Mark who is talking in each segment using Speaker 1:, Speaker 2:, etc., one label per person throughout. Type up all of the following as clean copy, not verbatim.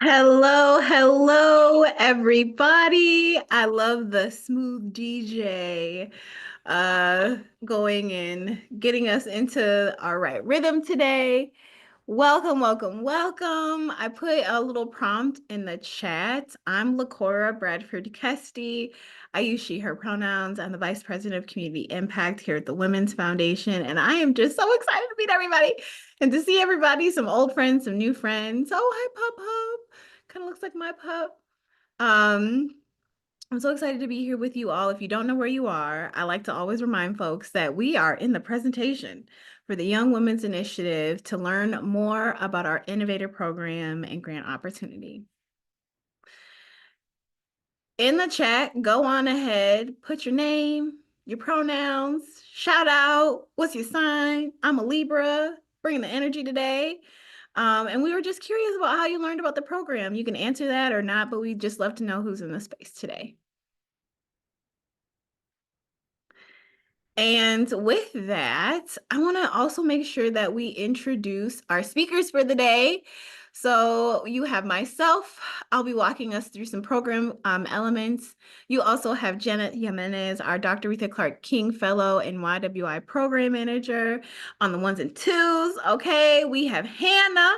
Speaker 1: Hello, everybody. I love the smooth DJ going in, getting us into our right rhythm today. Welcome. I put a little prompt in the chat. I'm Lacora Bradford Kesty. I use she, her pronouns. I'm the Vice President of Community Impact here at the Women's Foundation, and I am just so excited to meet everybody and to see everybody, some old friends, some new friends. Oh, hi, Pup Pup. Kind of looks like my pup. Um, I'm so excited to be here with you all. If you don't know where you are, I like to always remind folks that we are in the presentation for the Young Women's Initiative to learn more about our Innovator program and grant opportunity. In the chat, go on ahead, put your name, your pronouns, shout out, what's your sign? I'm a Libra, bringing the energy today. And we were just curious about how you learned about the program. You can answer that or not, but we'd just love to know who's in the space today. And with that, I want to also make sure that we introduce our speakers for the day. So you have myself, I'll be walking us through some program elements. You also have Janet Jimenez, our Dr. Rita Clark King Fellow and YWI Program Manager on the ones and twos. Okay, we have Hannah,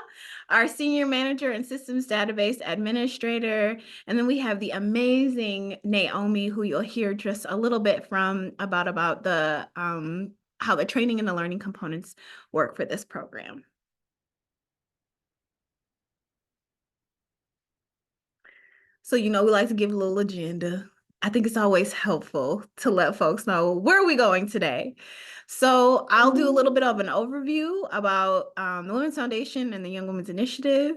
Speaker 1: our Senior Manager and Systems Database Administrator. And then we have the amazing Naomi, who you'll hear just a little bit from about the how the training and the learning components work for this program. So, we like to give a little agenda. I think it's always helpful to let folks know where are we going today. So I'll do a little bit of an overview about the Women's Foundation and the Young Women's Initiative.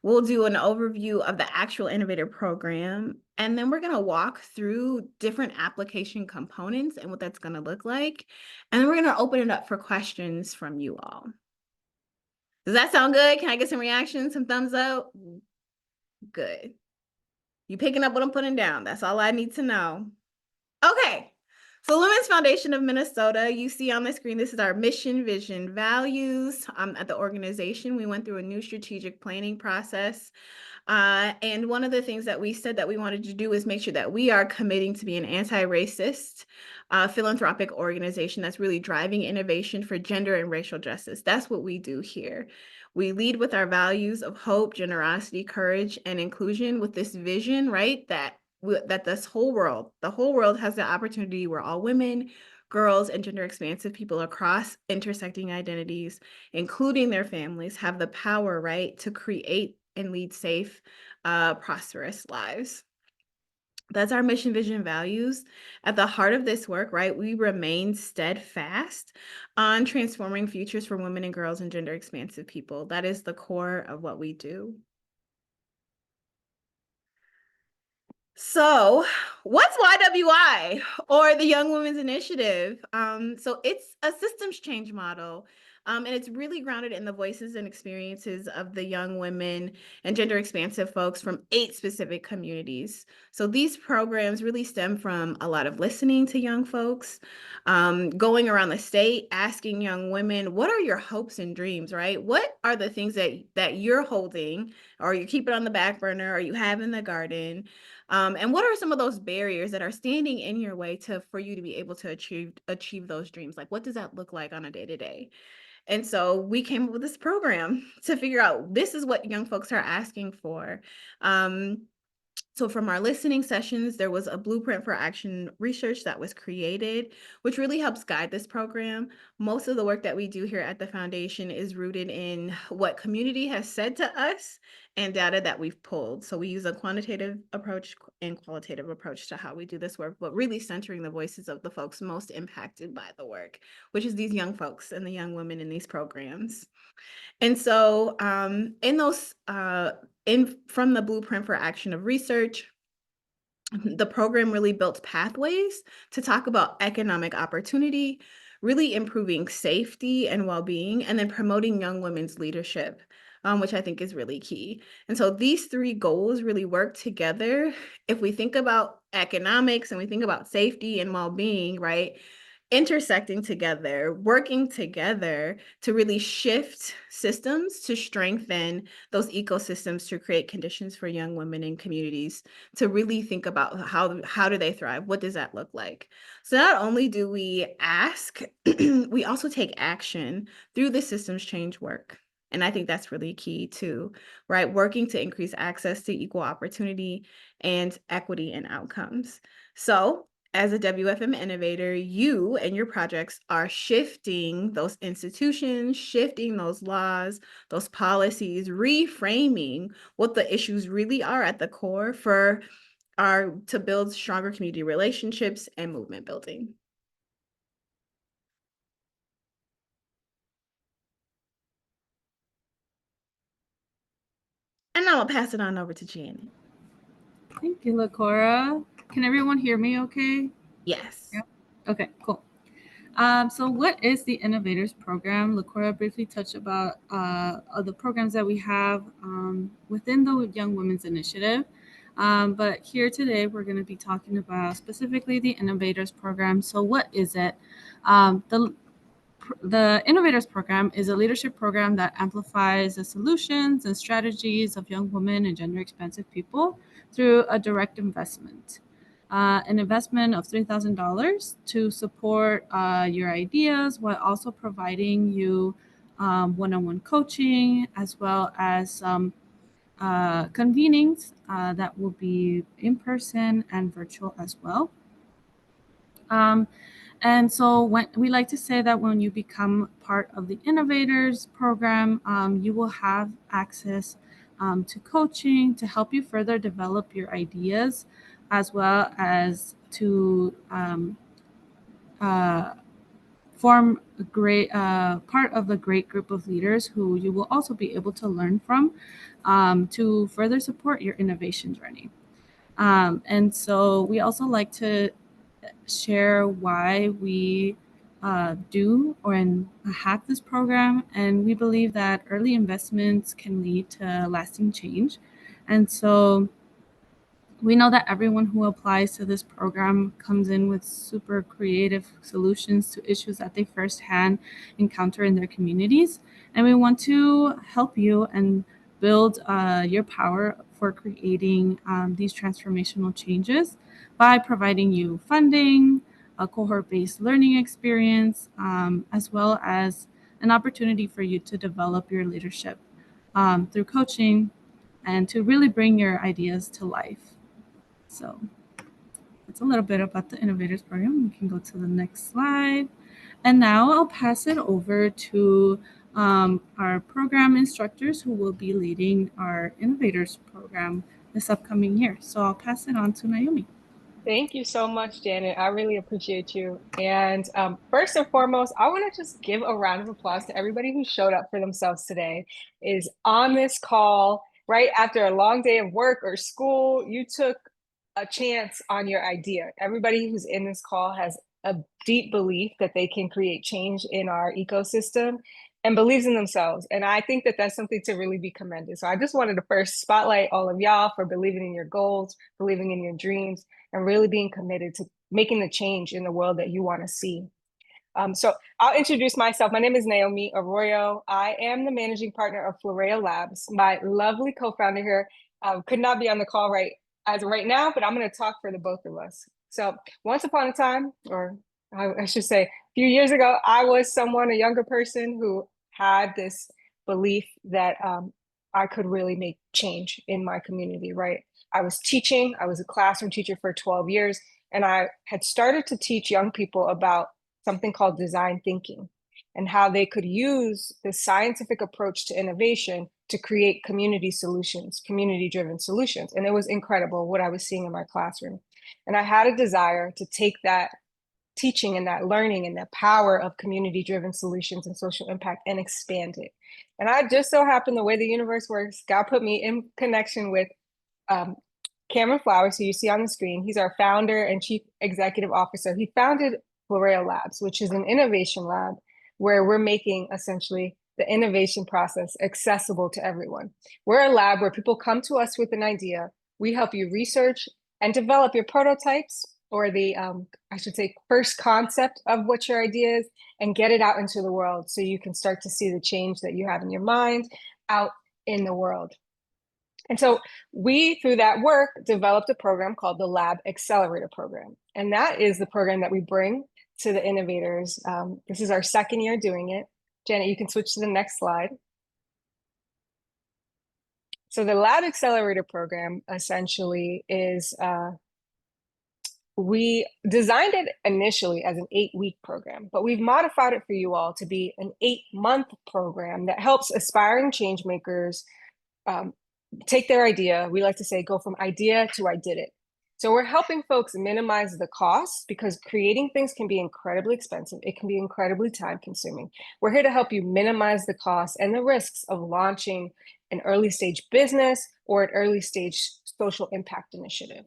Speaker 1: We'll do an overview of the actual Innovator program, and then we're going to walk through different application components and what that's going to look like. And then we're going to open it up for questions from you all. Does that sound good? Can I get some reactions, some thumbs up? Good. You picking up what I'm putting down? That's all I need to know. Okay. So Women's Foundation of Minnesota, you see on the screen, this is our mission, vision, values. At the organization, we went through a new strategic planning process. And one of the things that we said that we wanted to do is make sure that we are committing to be an anti-racist, philanthropic organization that's really driving innovation for gender and racial justice. That's what we do here. We lead with our values of hope, generosity, courage, and inclusion with this vision, right? That this whole world, the whole world has the opportunity where all women, girls, and gender expansive people across intersecting identities, including their families, have the power, right, to create and lead safe, prosperous lives. That's our mission, vision, values. At the heart of this work, right, we remain steadfast on transforming futures for women and girls and gender expansive people. That is the core of what we do. So what's YWI or the Young Women's Initiative? So it's a systems change model. And it's really grounded in the voices and experiences of the young women and gender expansive folks from 8 specific communities. So these programs really stem from a lot of listening to young folks, going around the state, asking young women, what are your hopes and dreams, right? What are the things that you're holding or you keep it on the back burner or you have in the garden? And what are some of those barriers that are standing in your way for you to be able to achieve those dreams? Like, what does that look like on a day-to-day? And so we came up with this program to figure out this is what young folks are asking for. So from our listening sessions, there was a blueprint for action research that was created, which really helps guide this program. Most of the work that we do here at the foundation is rooted in what community has said to us and data that we've pulled. So we use a quantitative approach and qualitative approach to how we do this work, but really centering the voices of the folks most impacted by the work, which is these young folks and the young women in these programs. And so in those from the blueprint for action of research, the program really built pathways to talk about economic opportunity, really improving safety and well-being, and then promoting young women's leadership, which I think is really key. And so these 3 goals really work together. If we think about economics and we think about safety and well-being, right? intersecting together, working together to really shift systems to strengthen those ecosystems to create conditions for young women in communities to really think about how do they thrive? What does that look like? So not only do we ask, we also take action through the systems change work. And I think that's really key too, right? Working to increase access to equal opportunity and equity in outcomes. So as a WFM innovator, you and your projects are shifting those institutions, shifting those laws, those policies, reframing what the issues really are at the core for our to build stronger community relationships and movement building. And now I'll pass it on over to Janet.
Speaker 2: Thank you, LaCora. Can everyone hear me okay?
Speaker 1: Yes.
Speaker 2: Yep. Okay, cool. So what is the Innovators Program? LaCora briefly touched about the programs that we have within the Young Women's Initiative. But here today, we're going to be talking about specifically the Innovators Program. So what is it? The Innovators Program is a leadership program that amplifies the solutions and strategies of young women and gender expansive people through a direct investment. An investment of $3,000 to support your ideas while also providing you one-on-one coaching as well as some convenings that will be in person and virtual as well. Um, and so when we like to say that when you become part of the Innovators Program, you will have access to coaching to help you further develop your ideas, as well as to uh, form a great part of a great group of leaders who you will also be able to learn from to further support your innovation journey. And so we also like to share why we do or have this program. And we believe that early investments can lead to lasting change. And so we know that everyone who applies to this program comes in with super creative solutions to issues that they firsthand encounter in their communities. And we want to help you and build your power for creating these transformational changes by providing you funding, a cohort based learning experience, as well as an opportunity for you to develop your leadership through coaching and to really bring your ideas to life. So that's a little bit about the Innovators Program. We can go to the next slide. And now I'll pass it over to our program instructors who will be leading our Innovators Program this upcoming year. So I'll pass it on to Naomi.
Speaker 3: Thank you so much, Janet. I really appreciate you. And first and foremost, I want to just give a round of applause to everybody who showed up for themselves today, is on this call right after a long day of work or school. You took a chance on your idea. Everybody who's in this call has a deep belief that they can create change in our ecosystem and believes in themselves. And I think that that's something to really be commended. So I just wanted to first spotlight all of y'all for believing in your goals, believing in your dreams, and really being committed to making the change in the world that you want to see. So I'll introduce myself. My name is Naomi Arroyo. I am the managing partner of Florea Labs. My lovely co-founder here could not be on the call as of right now, but I'm going to talk for the both of us. So once upon a time, or I should say a few years ago, I was a younger person who had this belief that I could really make change in my community, right? I was teaching. I was a classroom teacher for 12 years, and I had started to teach young people about something called design thinking and how they could use the scientific approach to innovation to create community solutions, community-driven solutions. And it was incredible what I was seeing in my classroom. And I had a desire to take that teaching and that learning and the power of community-driven solutions and social impact and expand it. And I just so happened, the way the universe works, God put me in connection with Cameron Flowers, who you see on the screen. He's our founder and chief executive officer. He founded Florea Labs, which is an innovation lab where we're making essentially the innovation process accessible to everyone. We're a lab where people come to us with an idea. We help you research and develop your prototypes or the I should say first concept of what your idea is, and get it out into the world so you can start to see the change that you have in your mind out in the world. And so we, through that work, developed a program called the Lab Accelerator Program. And that is the program that we bring to the innovators. This is our second year doing it. Janet, you can switch to the next slide. So the Lab Accelerator Program essentially is, we designed it initially as an 8-week program, but we've modified it for you all to be an 8-month program that helps aspiring change makers take their idea. We like to say, go from idea to I did it. So we're helping folks minimize the costs, because creating things can be incredibly expensive. It can be incredibly time consuming. We're here to help you minimize the costs and the risks of launching an early stage business or an early stage social impact initiative.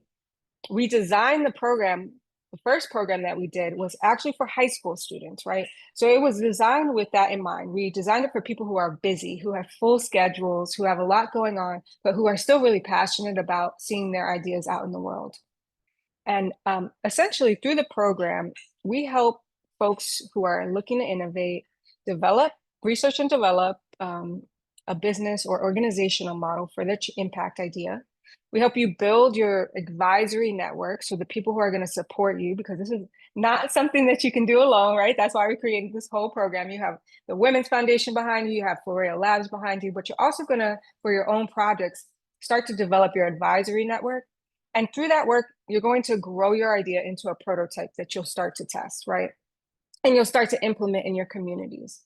Speaker 3: We designed the program. The first program that we did was actually for high school students, right? So it was designed with that in mind. We designed it for people who are busy, who have full schedules, who have a lot going on, but who are still really passionate about seeing their ideas out in the world. And essentially through the program, we help folks who are looking to innovate, develop, research and develop a business or organizational model for their impact idea. We help you build your advisory network, so the people who are going to support you, because this is not something that you can do alone, right? That's why we created this whole program. You have the Women's Foundation behind you, you have Florea Labs behind you, but you're also going to, for your own projects, start to develop your advisory network. And through that work, you're going to grow your idea into a prototype that you'll start to test, right? And you'll start to implement in your communities,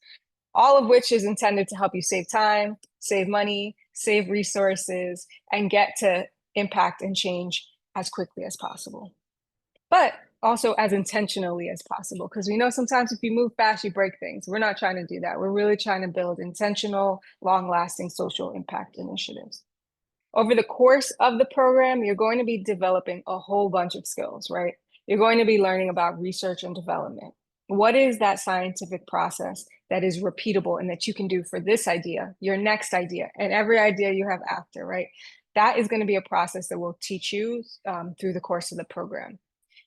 Speaker 3: all of which is intended to help you save time, save money, save resources, and get to impact and change as quickly as possible, but also as intentionally as possible. Because we know sometimes if you move fast, you break things. We're not trying to do that. We're really trying to build intentional, long-lasting social impact initiatives. Over the course of the program, you're going to be developing a whole bunch of skills, right? You're going to be learning about research and development. What is that scientific process that is repeatable and that you can do for this idea, your next idea, and every idea you have after, right? That is going to be a process that we'll teach you through the course of the program.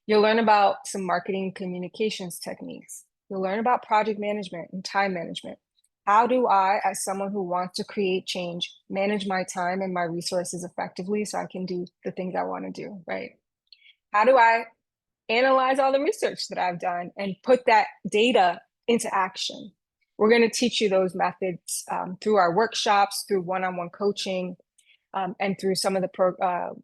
Speaker 3: You'll learn about some marketing communications techniques. You'll learn about project management and time management. How do I, as someone who wants to create change, manage my time and my resources effectively so I can do the things I want to do, right? How do I analyze all the research that I've done and put that data into action? We're going to teach you those methods through our workshops, through one-on-one coaching, and through some of the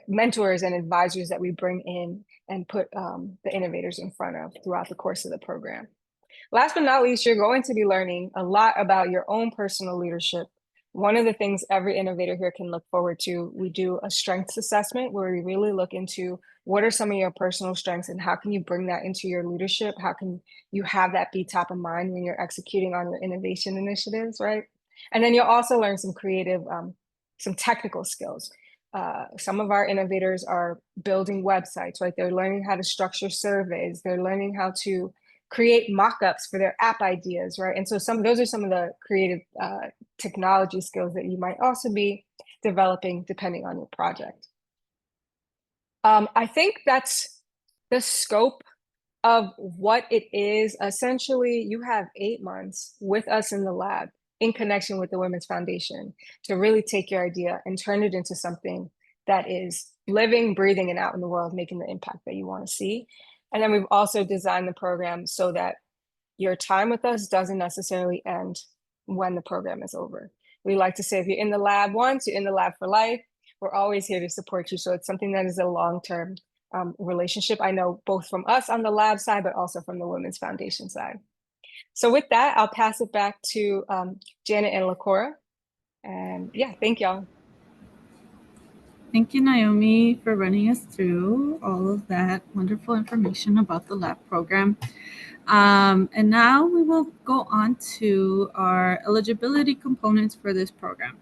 Speaker 3: mentors and advisors that we bring in and put the innovators in front of throughout the course of the program. Last but not least, you're going to be learning a lot about your own personal leadership. One of the things every innovator here can look forward to, we do a strengths assessment where we really look into what are some of your personal strengths and how can you bring that into your leadership? How can you have that be top of mind when you're executing on your innovation initiatives, right? And then you'll also learn some creative, some technical skills. Some of our innovators are building websites, right? They're learning how to structure surveys. They're learning how to create mock-ups for their app ideas, right? And so those are some of the creative technology skills that you might also be developing depending on your project. I think that's the scope of what it is. Essentially, you have 8 months with us in the lab in connection with the Women's Foundation to really take your idea and turn it into something that is living, breathing, and out in the world, making the impact that you want to see. And then we've also designed the program so that your time with us doesn't necessarily end when the program is over. We like to say, if you're in the lab once, you're in the lab for life. We're always here to support you. So it's something that is a long-term relationship. I know both from us on the lab side, but also from the Women's Foundation side. So with that, I'll pass it back to Janet and LaCora. And yeah, thank y'all.
Speaker 2: Thank you, Naomi, for running us through all of that wonderful information about the lab program. And now we will go on to our eligibility components for this program.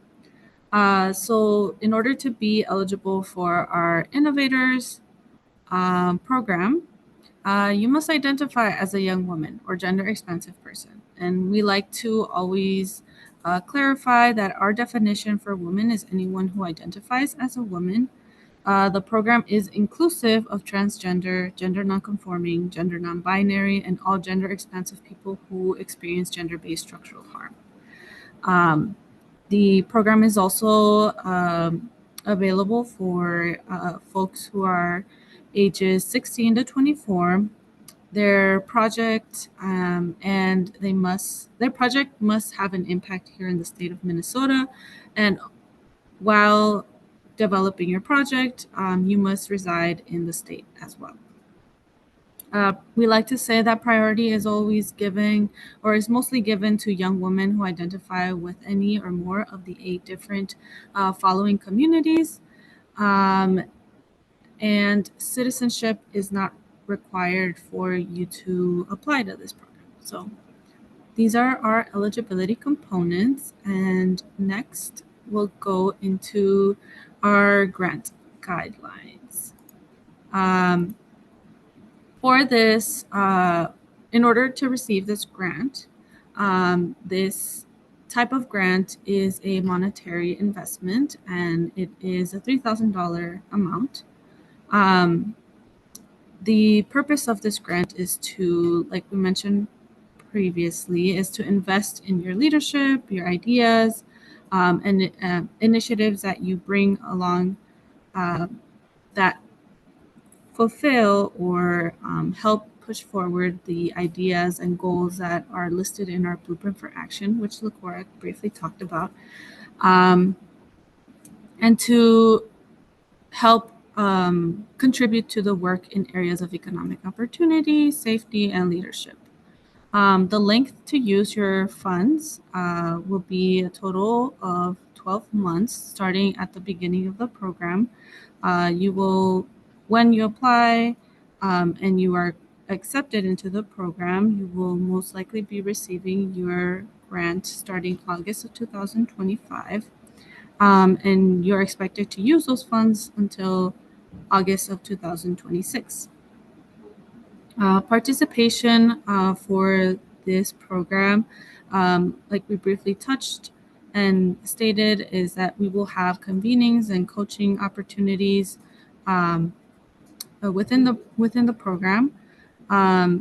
Speaker 2: So in order to be eligible for our Innovators program, you must identify as a young woman or gender expansive person. And we like to always clarify that our definition for woman is anyone who identifies as a woman The program is inclusive of transgender, gender nonconforming, gender non-binary, and all gender expansive people who experience gender-based structural harm. The program is also available for folks who are ages 16 to 24. Their project their project must have an impact here in the state of Minnesota, and while developing your project, you must reside in the state as well. We like to say that priority is always given or is mostly given to young women who identify with any or more of the 8 different following communities. And citizenship is not required for you to apply to this program. So these are our eligibility components. And next, we'll go into our grant guidelines. For this, in order to receive this grant, this type of grant is a monetary investment, and it is a $3,000 amount. The purpose of this grant is to, like we mentioned previously, is to invest in your leadership, your ideas, and initiatives that you bring along that fulfill or help push forward the ideas and goals that are listed in our Blueprint for Action, which Lacora briefly talked about, and to help contribute to the work in areas of economic opportunity, safety, and leadership. The length to use your funds will be a total of 12 months starting at the beginning of the program. You will, when you apply and you are accepted into the program, you will most likely be receiving your grant starting August of 2025. And you're expected to use those funds until August of 2026. Participation for this program, like we briefly touched and stated, is that we will have convenings and coaching opportunities within the program.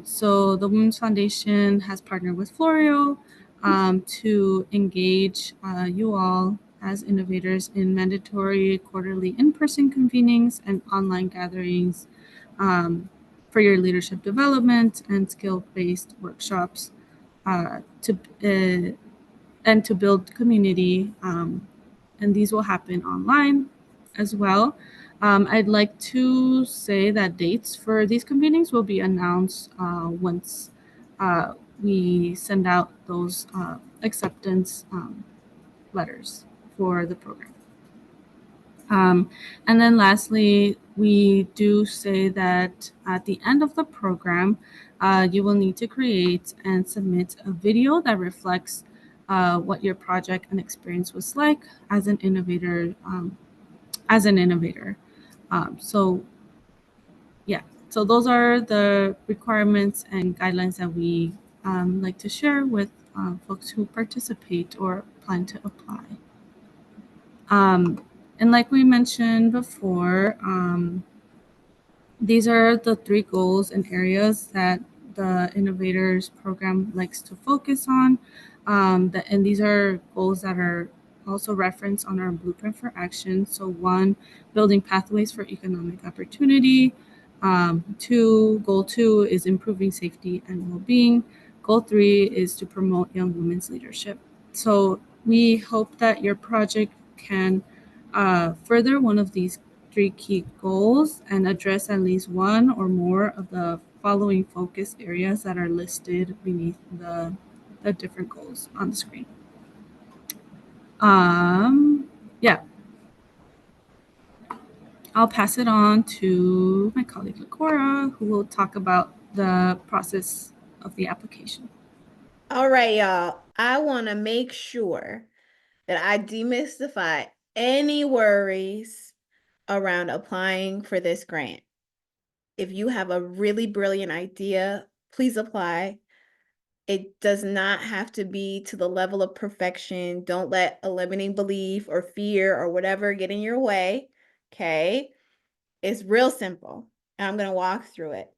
Speaker 2: So the Women's Foundation has partnered with Florio to engage you all as innovators in mandatory quarterly in-person convenings and online gatherings for your leadership development and skill-based workshops and to build community. And these will happen online as well. I'd like to say that dates for these convenings will be announced once we send out those acceptance letters for the program. And then lastly, we do say that at the end of the program, you will need to create and submit a video that reflects what your project and experience was like as an innovator. So yeah, so those are the requirements and guidelines that we like to share with folks who participate or plan to apply. And like we mentioned before, these are the 3 goals and areas that the Innovators program likes to focus on. And these are goals that are also referenced on our Blueprint for Action. So 1, building pathways for economic opportunity. 2, goal 2 is improving safety and well-being. Goal 3 is to promote young women's leadership. So we hope that your project can further one of these 3 key goals and address at least one or more of the following focus areas that are listed beneath the different goals on the screen. Yeah. I'll pass it on to my colleague Lacora, who will talk about the process of the application.
Speaker 1: All right, y'all. I want to make sure that I demystify any worries around applying for this grant. If you have a really brilliant idea, please apply. It does not have to be to the level of perfection. Don't let a limiting belief or fear or whatever get in your way. Okay. It's real simple, and I'm going to walk through it.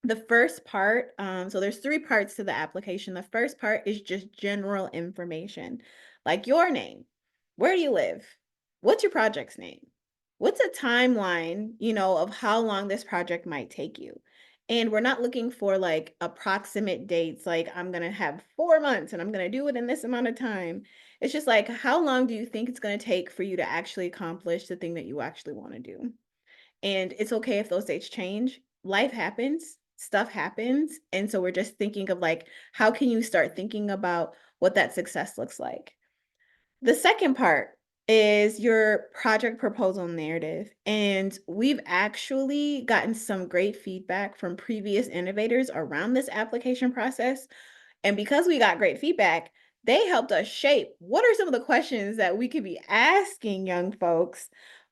Speaker 1: The first part, so there's 3 parts to the application. The first part is just general information, like your name. Where do you live? What's your project's name? What's a timeline, of how long this project might take you? And we're not looking for like approximate dates, like I'm gonna have 4 months and I'm gonna do it in this amount of time. It's just like, how long do you think it's gonna take for you to actually accomplish the thing that you actually want to do? And it's okay if those dates change. Life happens, stuff happens. And so we're just thinking of like, how can you start thinking about what that success looks like? The second part is your project proposal narrative. And we've actually gotten some great feedback from previous innovators around this application process. And because we got great feedback, they helped us shape what are some of the questions that we could be asking young folks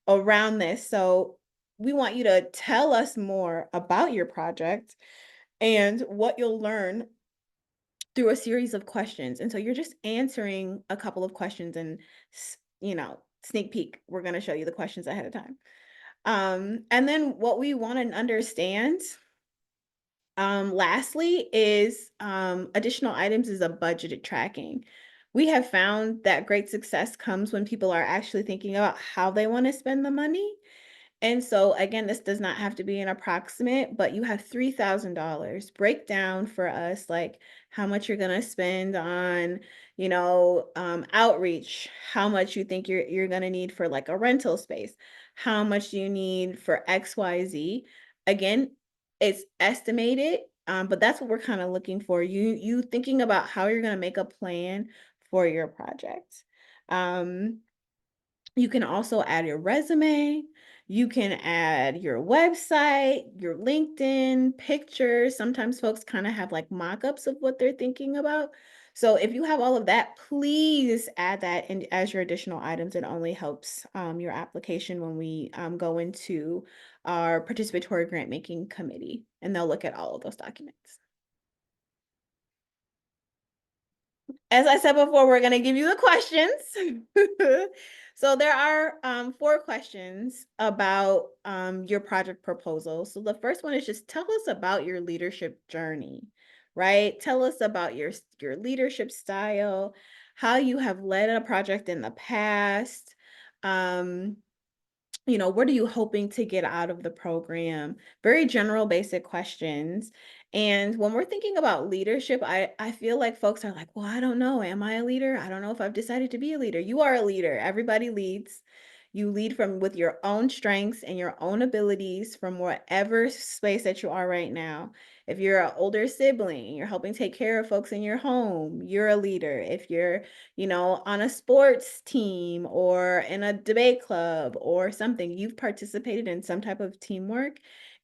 Speaker 1: around this. So we want you to tell us more about your project and what you'll learn through a series of questions. And so you're just answering a couple of questions and, sneak peek, we're going to show you the questions ahead of time. And then what we want to understand lastly is additional items is a budgeted tracking. We have found that great success comes when people are actually thinking about how they want to spend the money. And so again, this does not have to be an approximate, but you have $3,000. Break down for us like how much you're gonna spend on, outreach, how much you think you're gonna need for like a rental space, how much do you need for XYZ. Again, it's estimated, but that's what we're kind of looking for. You thinking about how you're gonna make a plan for your project. Um, you can also add your resume. You can add your website, your LinkedIn, pictures. Sometimes folks kind of have like mock-ups of what they're thinking about. So if you have all of that, please add that in as your additional items. It only helps your application when we go into our participatory grant making committee, and they'll look at all of those documents. As I said before, we're going to give you the questions. So there are 4 questions about your project proposal. So the first one is just tell us about your leadership journey, right? Tell us about your leadership style, how you have led a project in the past. Um, what are you hoping to get out of the program? Very general, basic questions. And when we're thinking about leadership, I feel like folks are like, well, I don't know. Am I a leader? I don't know if I've decided to be a leader. You are a leader. Everybody leads. You lead from with your own strengths and your own abilities from whatever space that you are right now. If you're an older sibling, you're helping take care of folks in your home, you're a leader. If you're on a sports team or in a debate club or something, you've participated in some type of teamwork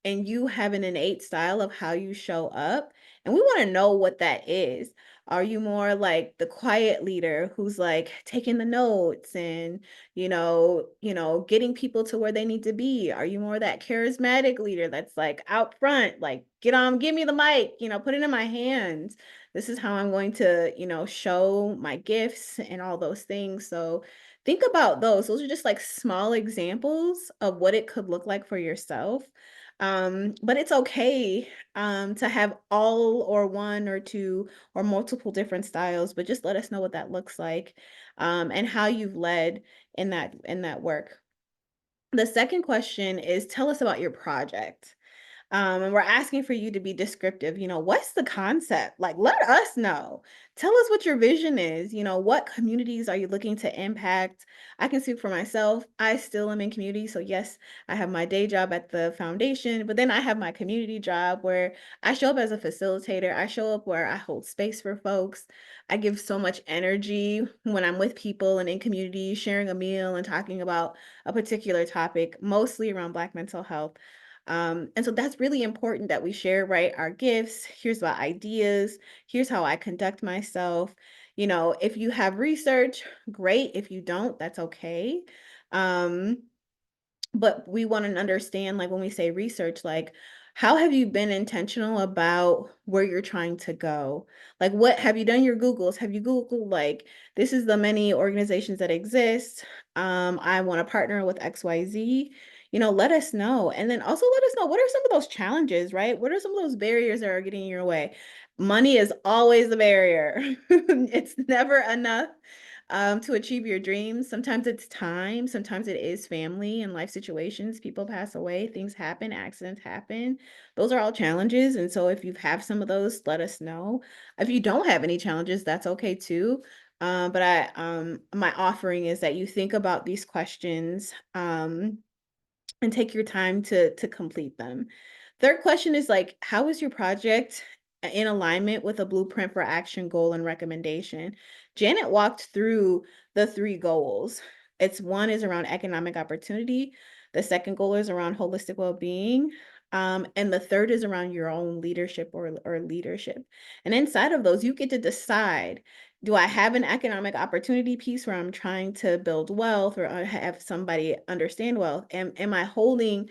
Speaker 1: and you have an innate style of how you show up. And we want to know what that is. Are you more like the quiet leader who's like taking the notes and, getting people to where they need to be? Are you more that charismatic leader that's like out front, like, get on, give me the mic, put it in my hands. This is how I'm going to, show my gifts and all those things. So think about those. Those are just like small examples of what it could look like for yourself. But it's okay to have all or one or two or multiple different styles, but just let us know what that looks like and how you've led in that work. The second question is tell us about your project. And we're asking for you to be descriptive. What's the concept? Like, let us know. Tell us what your vision is. What communities are you looking to impact? I can speak for myself. I still am in community. So, yes, I have my day job at the foundation, but then I have my community job where I show up as a facilitator. I show up where I hold space for folks. I give so much energy when I'm with people and in community, sharing a meal and talking about a particular topic, mostly around Black mental health. And so that's really important that we share, right? Our gifts. Here's my ideas. Here's how I conduct myself. If you have research, great. If you don't, that's okay. Um, but we want to understand, like when we say research, like how have you been intentional about where you're trying to go? Like what have you done your Googles? Have you Googled like this is the many organizations that exist? I want to partner with XYZ. let us know. And then also let us know, what are some of those challenges, right? What are some of those barriers that are getting in your way? Money is always the barrier. It's never enough to achieve your dreams. Sometimes it's time, sometimes it is family and life situations. People pass away, things happen, accidents happen. Those are all challenges. And so if you have some of those, let us know. If you don't have any challenges, that's okay too. But my offering is that you think about these questions and take your time to complete them. Third question is like, how is your project in alignment with a blueprint for action, goal, and recommendation? Janet walked through the three goals. It's one is around economic opportunity. The second goal is around holistic well-being. And the third is around your own leadership or leadership. And inside of those, you get to decide, do I have an economic opportunity piece where I'm trying to build wealth or have somebody understand wealth? Am I holding,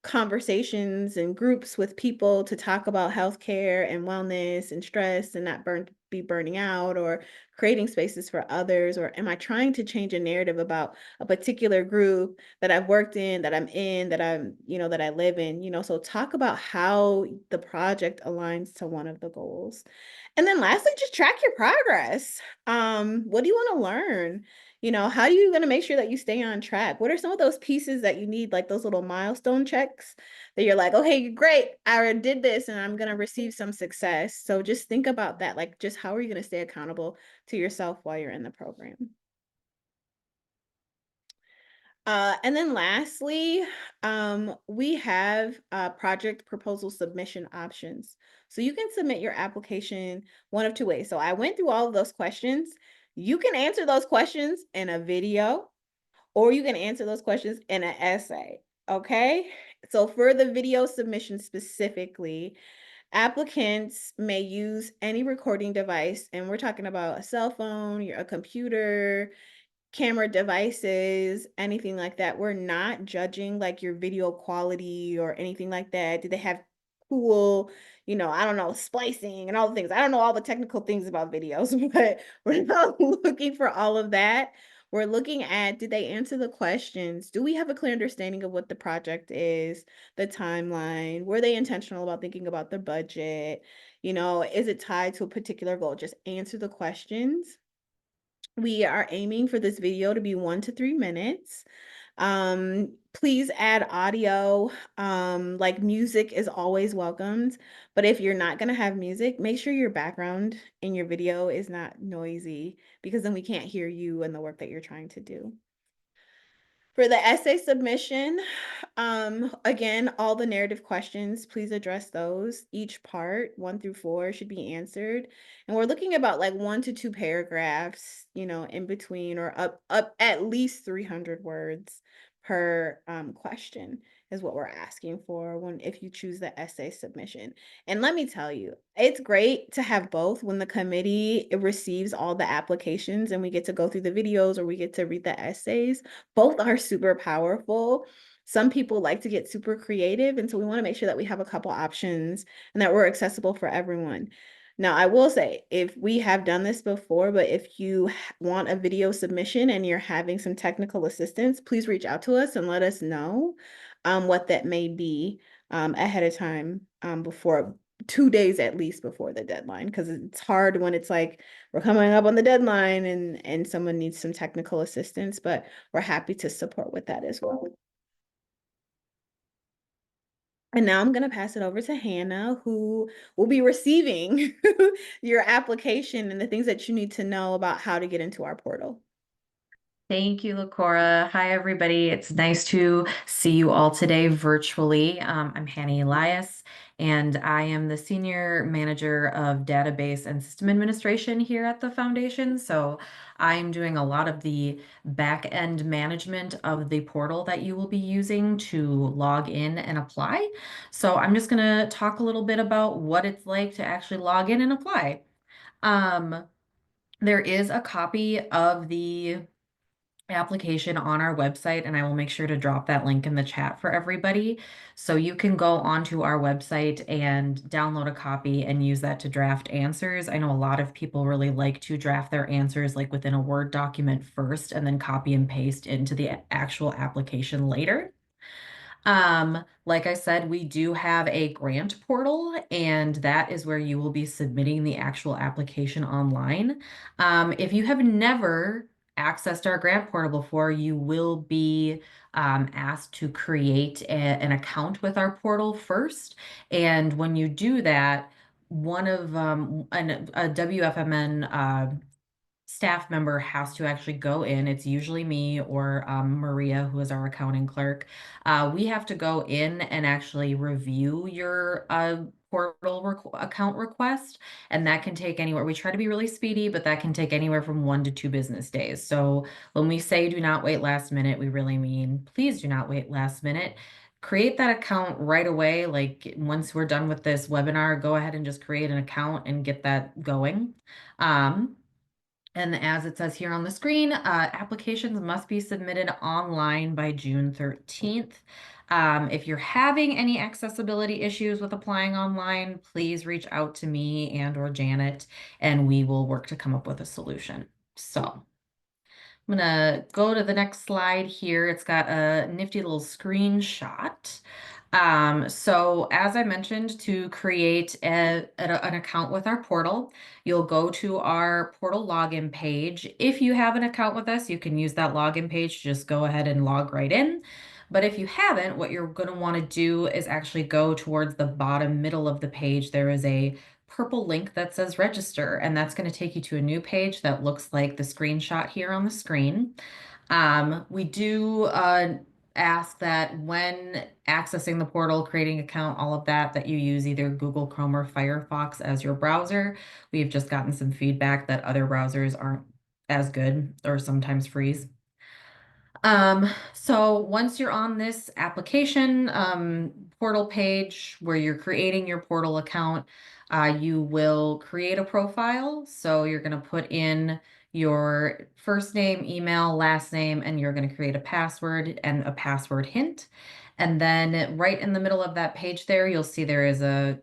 Speaker 1: conversations and groups with people to talk about healthcare and wellness and stress and not be burning out, or creating spaces for others? Or am I trying to change a narrative about a particular group that I've worked in, that I'm in, that I live in? So talk about how the project aligns to one of the goals. And then lastly, just track your progress. What do you want to learn? How are you going to make sure that you stay on track? What are some of those pieces that you need, like those little milestone checks that you're like, okay, great, I did this and I'm going to receive some success. So just think about that. Like, just how are you going to stay accountable to yourself while you're in the program? And then lastly, we have project proposal submission options. So you can submit your application one of two ways. So I went through all of those questions. You can answer those questions in a video, or you can answer those questions in an essay. Okay. So for the video submission specifically, applicants may use any recording device, and we're talking about a cell phone, a computer, camera devices, anything like that. We're not judging like your video quality or anything like that. Do they have cool, I don't know, splicing and all the things. I don't know all the technical things about videos, but we're not looking for all of that. We're looking at, did they answer the questions? Do we have a clear understanding of what the project is, the timeline? Were they intentional about thinking about the budget? Is it tied to a particular goal? Just answer the questions. We are aiming for this video to be 1 to 3 minutes. Please add audio. Like music is always welcomed, but if you're not gonna have music, make sure your background in your video is not noisy, because then we can't hear you and the work that you're trying to do. For the essay submission, again, all the narrative questions, please address those. Each part, 1 through 4, should be answered. And we're looking about like 1 to 2 paragraphs, in between, or up at least 300 words per question is what we're asking for if you choose the essay submission. And let me tell you, it's great to have both. When the committee receives all the applications and we get to go through the videos or we get to read the essays, both are super powerful. Some people like to get super creative, and so we want to make sure that we have a couple options and that we're accessible for everyone. Now, I will say, if we have done this before, but if you want a video submission and you're having some technical assistance, please reach out to us and let us know what that may be ahead of time, before 2 days at least before the deadline, because it's hard when it's like we're coming up on the deadline and someone needs some technical assistance, but we're happy to support with that as well. And now I'm going to pass it over to Hannah, who will be receiving your application and the things that you need to know about how to get into our portal.
Speaker 4: Thank you, LaCora. Hi, everybody. It's nice to see you all today virtually. I'm Hannah Elias, and I am the Senior Manager of Database and System Administration here at the Foundation. So I'm doing a lot of the back-end management of the portal that you will be using to log in and apply. So I'm just going to talk a little bit about what it's like to actually log in and apply. There is a copy of the application on our website, and I will make sure to drop that link in the chat for everybody. So you can go onto our website and download a copy and use that to draft answers. I know a lot of people really like to draft their answers like within a Word document first and then copy and paste into the actual application later. Like I said, we do have a grant portal, and that is where you will be submitting the actual application online. If you have never accessed our grant portal before, you will be asked to create an account with our portal first. And when you do that, one of a WFMN staff member has to actually go in. It's usually me or Maria, who is our accounting clerk. We have to go in and actually review your portal account request, and that can take anywhere. We try to be really speedy, but that can take anywhere from 1 to 2 business days. So when we say do not wait last minute, we really mean please do not wait last minute. Create that account right away. Like once we're done with this webinar, go ahead and just create an account and get that going. And as it says here on the screen, applications must be submitted online by June 13th. If you're having any accessibility issues with applying online, please reach out to me and or Janet, and we will work to come up with a solution. So I'm gonna go to the next slide here. It's got a nifty little screenshot. So as I mentioned, to create an account with our portal, you'll go to our portal login page. If you have an account with us, you can use that login page. Just go ahead and log right in. But if you haven't, what you're going to want to do is actually go towards the bottom middle of the page. There is a purple link that says register, and that's going to take you to a new page that looks like the screenshot here on the screen. We do ask that when accessing the portal, creating account, all of that, that you use either Google Chrome or Firefox as your browser. We've just gotten some feedback that other browsers aren't as good or sometimes freeze. So once you're on this application portal page where you're creating your portal account, you will create a profile. So you're going to put in your first name, email, last name, and you're going to create a password and a password hint. And then right in the middle of that page there, you'll see there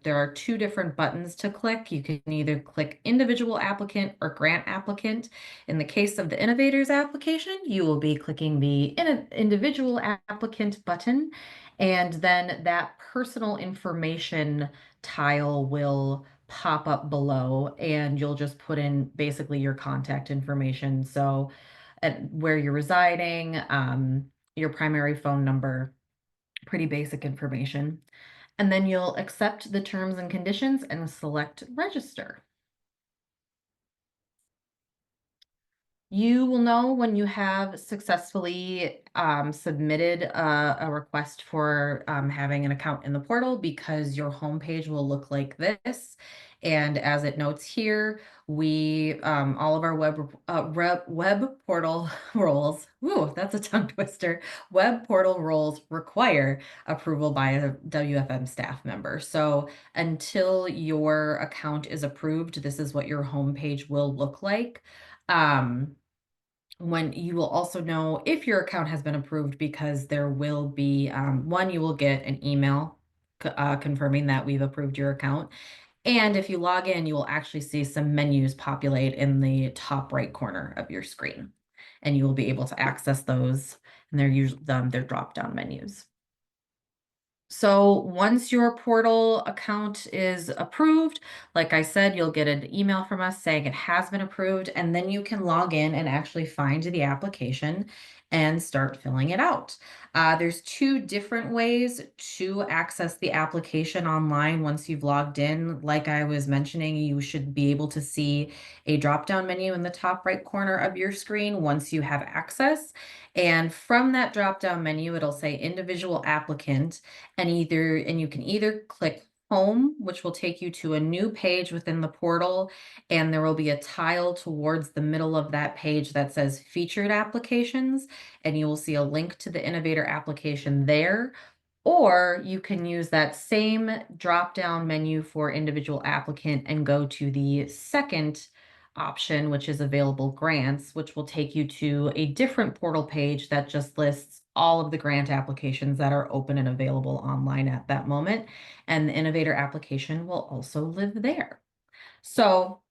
Speaker 4: are 2 different buttons to click. You can either click individual applicant or grant applicant. In the case of the Innovators application, you will be clicking the individual applicant button, and then that personal information tile will pop up below, and you'll just put in basically your contact information. So where you're residing, your primary phone number, pretty basic information. And then you'll accept the terms and conditions and select register. You will know when you have successfully submitted a request for having an account in the portal, because your homepage will look like this. And as it notes here, we all of our web portal roles. Ooh, that's a tongue twister. Web portal roles require approval by a WFM staff member. So until your account is approved, this is what your homepage will look like. When you will also know if your account has been approved, because there will be one, you will get an email confirming that we've approved your account. And if you log in, you will actually see some menus populate in the top right corner of your screen, and you will be able to access those, and they're usually they're drop-down menus. So once your portal account is approved, like I said, you'll get an email from us saying it has been approved, and then you can log in and actually find the application and start filling it out. There's 2 different ways to access the application online once you've logged in. Like I was mentioning, you should be able to see a drop-down menu in the top right corner of your screen once you have access. And from that drop-down menu, it'll say individual applicant, and you can either click home, which will take you to a new page within the portal, and there will be a tile towards the middle of that page that says featured applications, and you will see a link to the Innovator application there. Or you can use that same drop down menu for individual applicant and go to the second option, which is available grants, which will take you to a different portal page that just lists all of the grant applications that are open and available online at that moment. And the Innovator application will also live there. So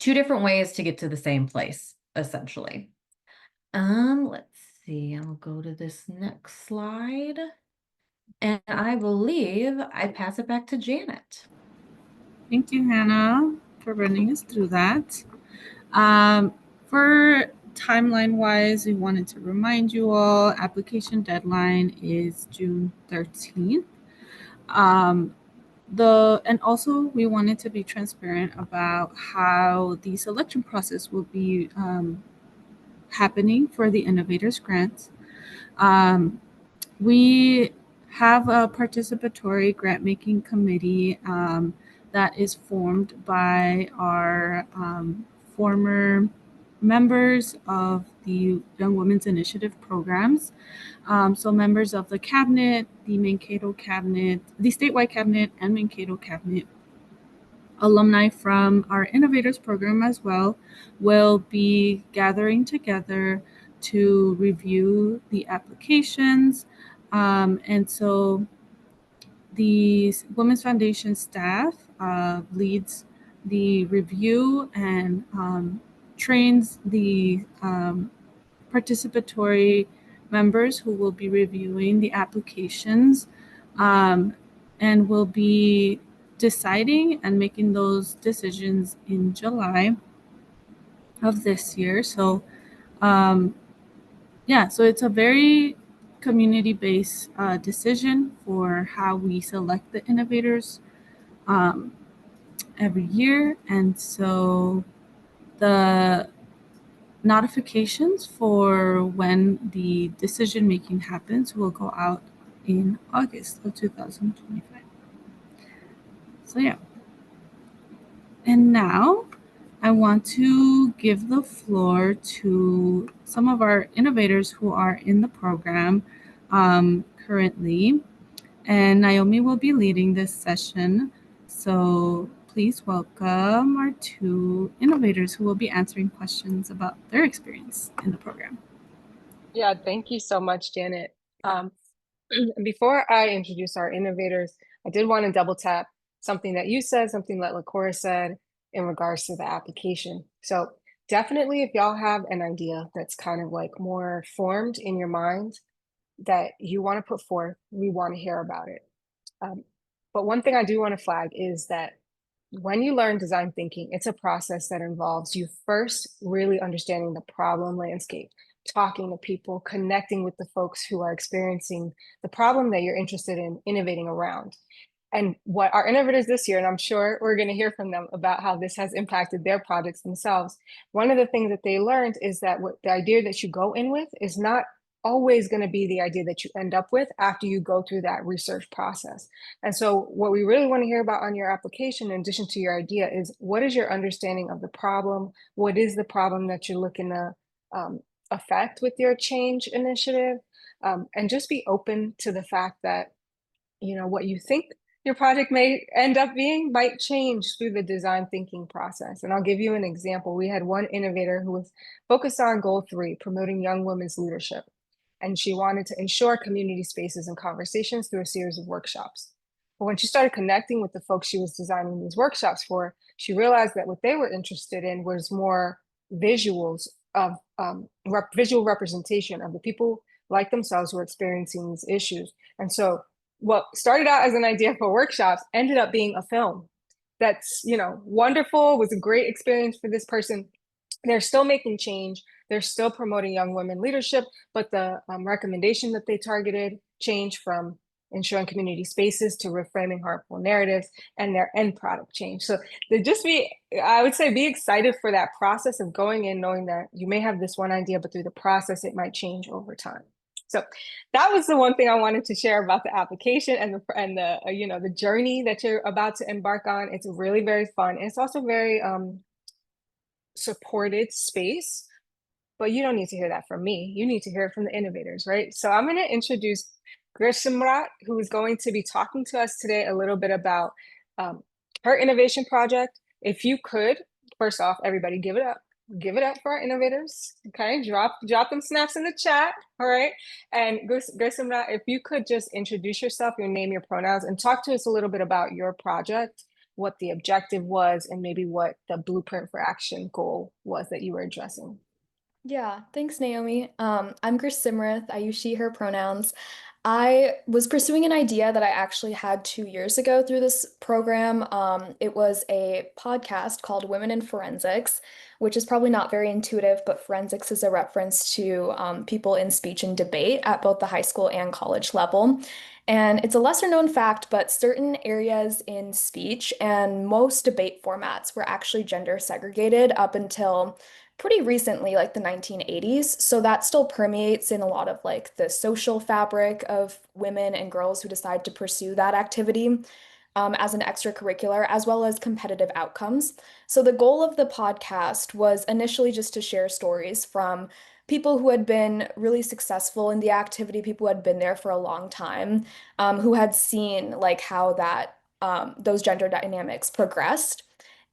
Speaker 4: two different ways to get to the same place, essentially. Let's see, I'll go to this next slide. And I believe I pass it back to Janet.
Speaker 2: Thank you, Hannah, for running us through that. For timeline wise, we wanted to remind you all application deadline is June 13th. And also we wanted to be transparent about how the selection process will be happening for the Innovators Grants. We have a participatory grant making committee that is formed by our former members of the Young Women's Initiative programs. So members of the cabinet, the Mankato cabinet, the statewide cabinet and Mankato cabinet, alumni from our Innovators program as well, will be gathering together to review the applications. And so the Women's Foundation staff leads the review and trains the participatory members who will be reviewing the applications, and will be deciding and making those decisions in July of this year. So so it's a very community-based decision for how we select the innovators every year. And so the notifications for when the decision making happens will go out in August of 2025. So yeah. And now I want to give the floor to some of our innovators who are in the program currently. And Naomi will be leading this session. So please welcome our two innovators who will be answering questions about their experience in the program.
Speaker 3: Yeah, thank you so much, Janet. Before I introduce our innovators, I did want to double tap something that you said, something that LaCora said in regards to the application. So definitely, if y'all have an idea that's kind of like more formed in your mind that you want to put forth, we want to hear about it. But one thing I do want to flag is that when you learn design thinking, it's a process that involves you first really understanding the problem landscape, talking to people, connecting with the folks who are experiencing the problem that you're interested in innovating around. And what our innovators this year, and I'm sure we're going to hear from them about how this has impacted their projects themselves. One of the things that they learned is that what the idea that you go in with is not always going to be the idea that you end up with after you go through that research process. And so what we really want to hear about on your application, in addition to your idea, is what is your understanding of the problem? What is the problem that you're looking to affect with your change initiative? And just be open to the fact that, you know, what you think your project may end up being might change through the design thinking process. And I'll give you an example. We had one innovator who was focused on goal 3, promoting young women's leadership. And she wanted to ensure community spaces and conversations through a series of workshops. But when she started connecting with the folks she was designing these workshops for, she realized that what they were interested in was more visuals of visual representation of the people like themselves who are experiencing these issues. And so what started out as an idea for workshops ended up being a film that's, you know, wonderful, was a great experience for this person. They're still making change. They're still promoting young women leadership, but the recommendation that they targeted changed from ensuring community spaces to reframing harmful narratives, and their end product change. So I would say, be excited for that process of going in, knowing that you may have this one idea, but through the process, it might change over time. So that was the one thing I wanted to share about the application and the you know, the journey that you're about to embark on. It's really very fun. And it's also very supported space, but you don't need to hear that from me. You need to hear it from the innovators, right? So I'm going to introduce Grishimrat, who is going to be talking to us today a little bit about her innovation project. If you could, first off, everybody give it up. Give it up for our innovators. Okay, drop them snaps in the chat. All right. And Gursimra, if you could just introduce yourself, your name, your pronouns, and talk to us a little bit about your project, what the objective was, and maybe what the blueprint for action goal was that you were addressing.
Speaker 5: Yeah, thanks, Naomi. I'm Gris Simrith. I use she, her pronouns. I was pursuing an idea that I actually had 2 years ago through this program. It was a podcast called Women in Forensics, which is probably not very intuitive, but forensics is a reference to people in speech and debate at both the high school and college level. And it's a lesser known fact, but certain areas in speech and most debate formats were actually gender segregated up until pretty recently, like the 1980s. So that still permeates in a lot of like the social fabric of women and girls who decide to pursue that activity as an extracurricular, as well as competitive outcomes. So the goal of the podcast was initially just to share stories from people who had been really successful in the activity, people who had been there for a long time, who had seen like how that those gender dynamics progressed.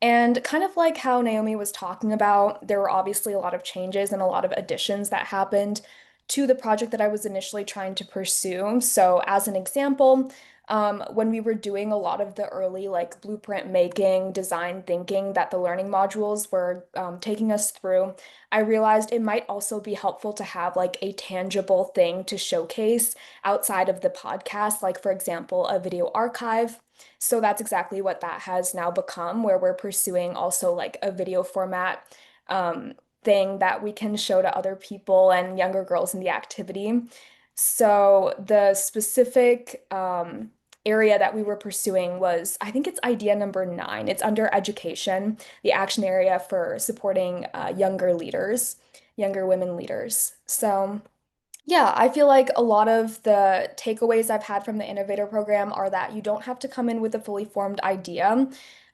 Speaker 5: And kind of like how Naomi was talking about, there were obviously a lot of changes and a lot of additions that happened to the project that I was initially trying to pursue. So, as an example, when we were doing a lot of the early like blueprint making, design thinking that the learning modules were taking us through, I realized it might also be helpful to have like a tangible thing to showcase outside of the podcast, like for example, a video archive. So that's exactly what that has now become, where we're pursuing also like a video format thing that we can show to other people and younger girls in the activity. So the specific area that we were pursuing was, I think it's idea number 9. It's under education, the action area for supporting younger leaders, younger women leaders. So yeah, I feel like a lot of the takeaways I've had from the Innovator program are that you don't have to come in with a fully formed idea.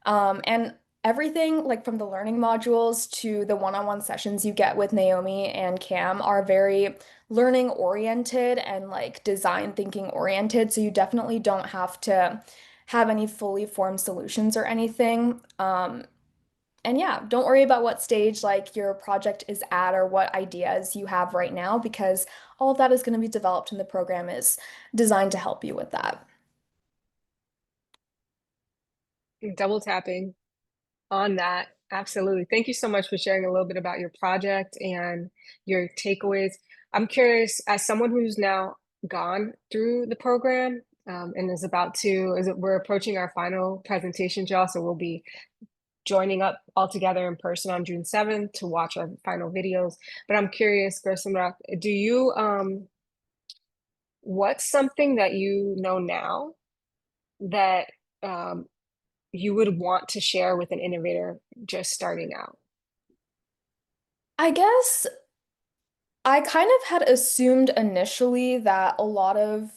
Speaker 5: And everything, like from the learning modules to the one-on-one sessions you get with Naomi and Cam, are very learning oriented and like design thinking oriented. So you definitely don't have to have any fully formed solutions or anything. And yeah, don't worry about what stage like your project is at or what ideas you have right now, because all of that is going to be developed and the program is designed to help you with that.
Speaker 3: Double tapping on that. Absolutely. Thank you so much for sharing a little bit about your project and your takeaways. I'm curious, as someone who's now gone through the program and is about to, we're approaching our final presentation, y'all, so we'll be joining up all together in person on June 7th to watch our final videos. But I'm curious, Gersimrak, do you, what's something that you know now that you would want to share with an innovator just starting out?
Speaker 5: I guess I kind of had assumed initially that a lot of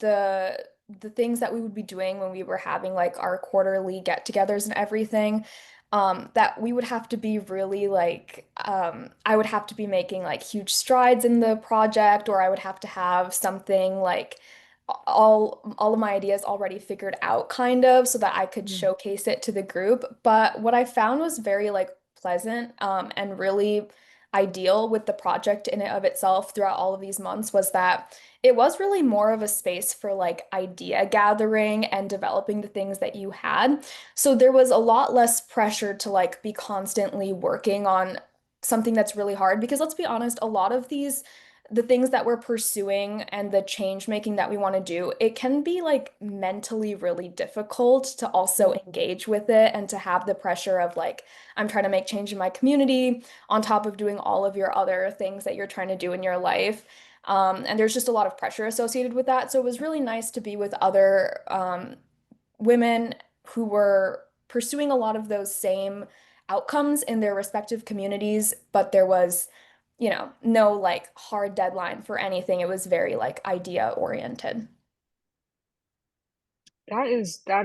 Speaker 5: the the things that we would be doing when we were having like our quarterly get-togethers and everything, that we would have to be really like I would have to be making like huge strides in the project, or I would have to have something like all of my ideas already figured out kind of so that I could showcase it to the group. But what I found was very like pleasant and really ideal with the project in and of itself throughout all of these months was that it was really more of a space for like idea gathering and developing the things that you had. So there was a lot less pressure to like be constantly working on something that's really hard, because let's be honest, a lot of the things that we're pursuing and the change making that we want to do, it can be like mentally really difficult to also engage with it and to have the pressure of like, I'm trying to make change in my community on top of doing all of your other things that you're trying to do in your life. And there's just a lot of pressure associated with that. So it was really nice to be with other women who were pursuing a lot of those same outcomes in their respective communities, but there was, no like hard deadline for anything. It was very like idea oriented.
Speaker 3: That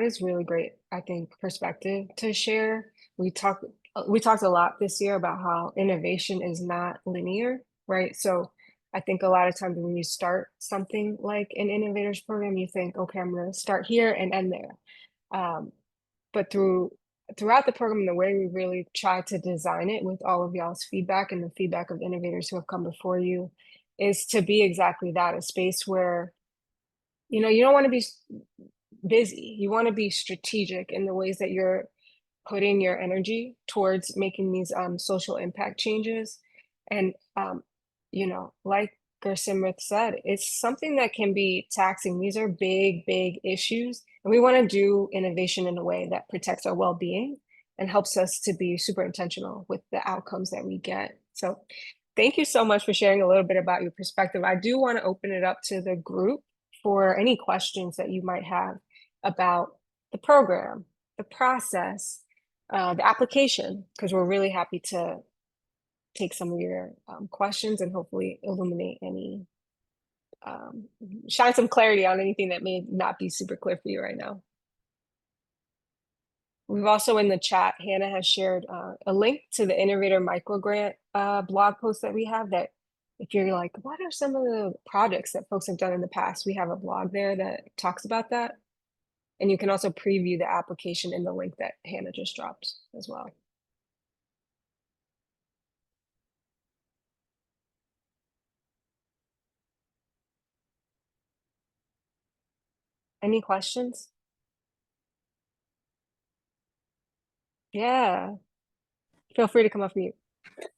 Speaker 3: is really great, I think, perspective to share. We talked a lot this year about how innovation is not linear, right? So I think a lot of times when you start something like an innovators program, you think, okay, I'm going to start here and end there. But through throughout the program, the way we really try to design it with all of y'all's feedback and the feedback of innovators who have come before you is to be exactly that, a space where, you know, you don't want to be busy. You want to be strategic in the ways that you're putting your energy towards making these social impact changes. And, you know, like Gersimrith said, it's something that can be taxing. These are big, big issues. And we want to do innovation in a way that protects our well-being and helps us to be super intentional with the outcomes that we get. So thank you so much for sharing a little bit about your perspective. I do want to open it up to the group for any questions that you might have about the program, the process, the application, because we're really happy to take some of your questions and hopefully illuminate any, shine some clarity on anything that may not be super clear for you right now. We've also in the chat, Hannah has shared a link to the Innovator Microgrant blog post that we have that if you're like, what are some of the projects that folks have done in the past? We have a blog there that talks about that. And you can also preview the application in the link that Hannah just dropped as well. Any questions? Yeah, feel free to come off mute.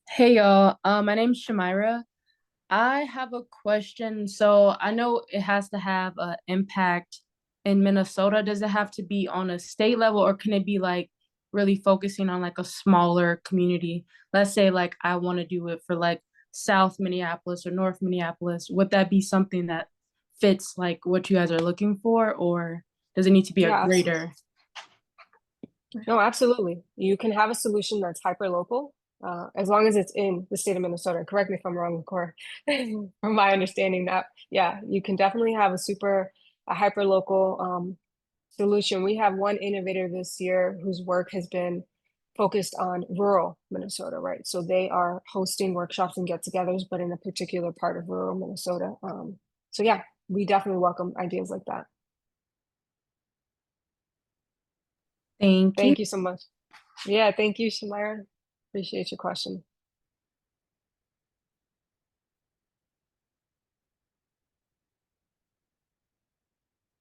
Speaker 6: Hey y'all, my name's Shamira. I have a question. So I know it has to have an impact in Minnesota. Does it have to be on a state level, or can it be like really focusing on like a smaller community? Let's say like I want to do it for like South Minneapolis or North Minneapolis. Would that be something that fits like what you guys are looking for, or does it need to be a
Speaker 3: Yeah,
Speaker 6: greater?
Speaker 3: no, absolutely. You can have a solution that's hyper local, as long as it's in the state of Minnesota. Correct me if I'm wrong, Cor. From my understanding, that yeah, you can definitely have a hyper local solution. We have one innovator this year whose work has been focused on rural Minnesota, right? So they are hosting workshops and get-togethers, but in a particular part of rural Minnesota. So yeah, we definitely welcome ideas like that.
Speaker 6: Thank you.
Speaker 3: Thank you so much. Yeah, thank you, Shamira. Appreciate your question.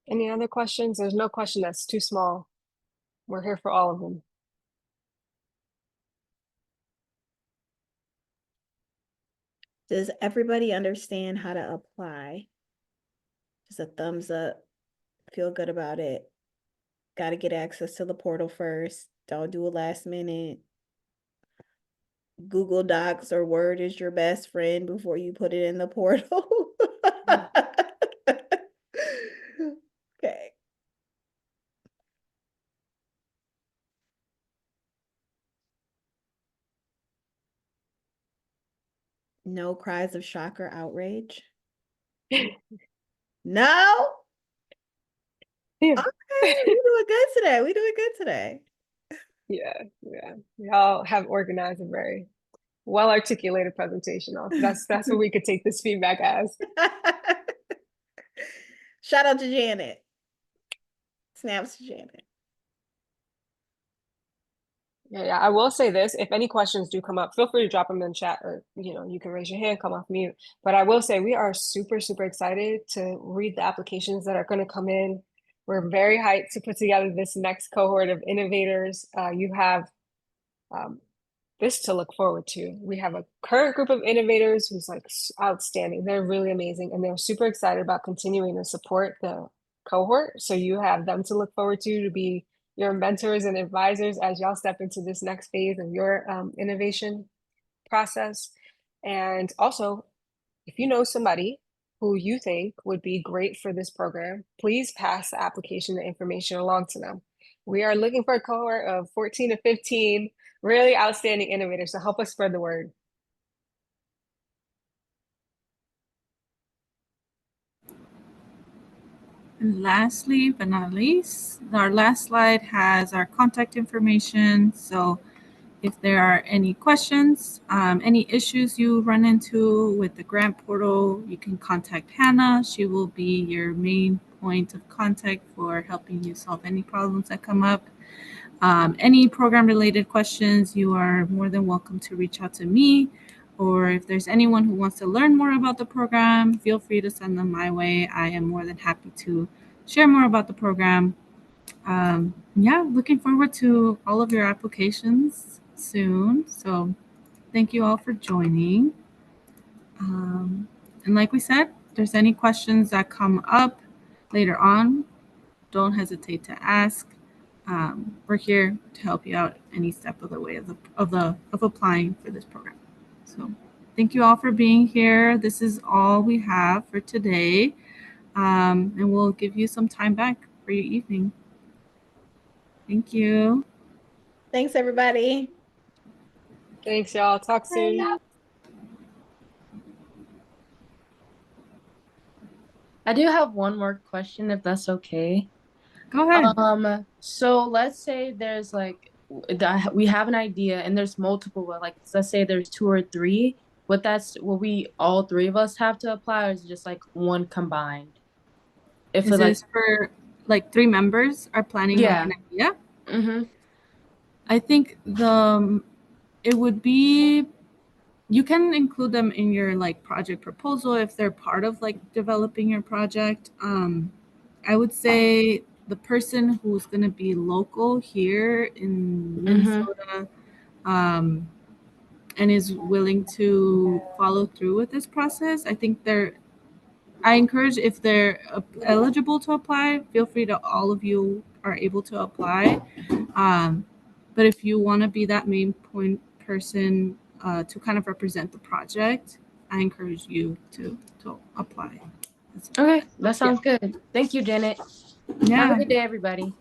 Speaker 3: Any other questions? There's no question that's too small. We're here for all of them.
Speaker 1: Does everybody understand how to apply? Just a thumbs up. Feel good about it. Got to get access to the portal first. Don't do it last minute. Google Docs or Word is your best friend before you put it in the portal. Okay. No cries of shock or outrage. No?
Speaker 3: Yeah.
Speaker 1: Okay, we doing good today. We doing good today.
Speaker 3: Yeah. Y'all have organized a very well-articulated presentation off. That's what we could take this feedback as.
Speaker 1: Shout out to Janet. Snaps to Janet.
Speaker 3: Yeah, I will say this. If any questions do come up, feel free to drop them in chat or, you can raise your hand, come off mute. But I will say we are super, super excited to read the applications that are going to come in. We're very hyped to put together this next cohort of innovators. You have this to look forward to. We have a current group of innovators who's like outstanding. They're really amazing, and they're super excited about continuing to support the cohort. So you have them to look forward to be your mentors and advisors as y'all step into this next phase of your innovation process. And also, if you know somebody who you think would be great for this program, please pass the application and information along to them. We are looking for a cohort of 14 to 15 really outstanding innovators to help us spread the word.
Speaker 2: And lastly, but not least, our last slide has our contact information. So if there are any questions, any issues you run into with the grant portal, you can contact Hannah. She will be your main point of contact for helping you solve any problems that come up. Any program related questions, you are more than welcome to reach out to me. Or if there's anyone who wants to learn more about the program, feel free to send them my way. I am more than happy to share more about the program. Yeah, looking forward to all of your applications soon. So thank you all for joining. And like we said, if there's any questions that come up later on, don't hesitate to ask. We're here to help you out any step of the way of applying for this program. So thank you all for being here. This is all we have for today. And we'll give you some time back for your evening. Thank you.
Speaker 1: Thanks, everybody.
Speaker 3: Thanks, y'all. Talk soon.
Speaker 1: Bye.
Speaker 6: I do have one more question, if that's okay.
Speaker 2: Go ahead.
Speaker 6: So let's say there's like we have an idea and there's multiple, like let's say there's two or three. Will we all three of us have to apply, or is it just like one combined? If
Speaker 2: Is
Speaker 6: it like
Speaker 2: this for like 3 members are planning like
Speaker 6: yeah.
Speaker 2: an idea?
Speaker 6: Mm-hmm.
Speaker 2: I think it would be, you can include them in your like project proposal if they're part of like developing your project. I would say the person who's going to be local here in Minnesota, and is willing to follow through with this process. I encourage, if they're eligible to apply, feel free to, all of you are able to apply. But if you want to be that main point person to kind of represent the project, I encourage you to apply.
Speaker 6: Okay, that sounds good. Thank you, Janet. Have a
Speaker 2: Yeah,
Speaker 6: good day, everybody.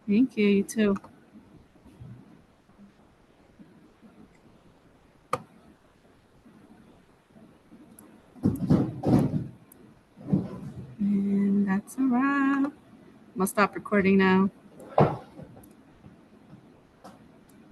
Speaker 2: thank you. You too. And that's a wrap. I'll stop recording now.